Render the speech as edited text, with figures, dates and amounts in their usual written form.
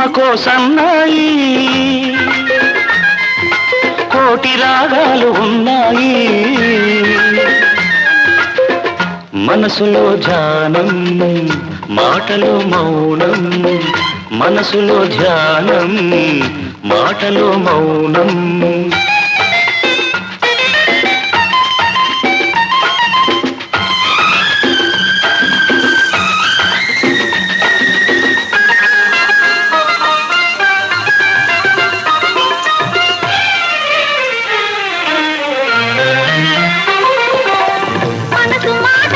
నాకో సన్నాయి కోటి రాగాలు ఉన్నాయి మనసులో ధ్యానం మాటలో మౌనం మనసులో ధ్యానం మాటలో మౌనం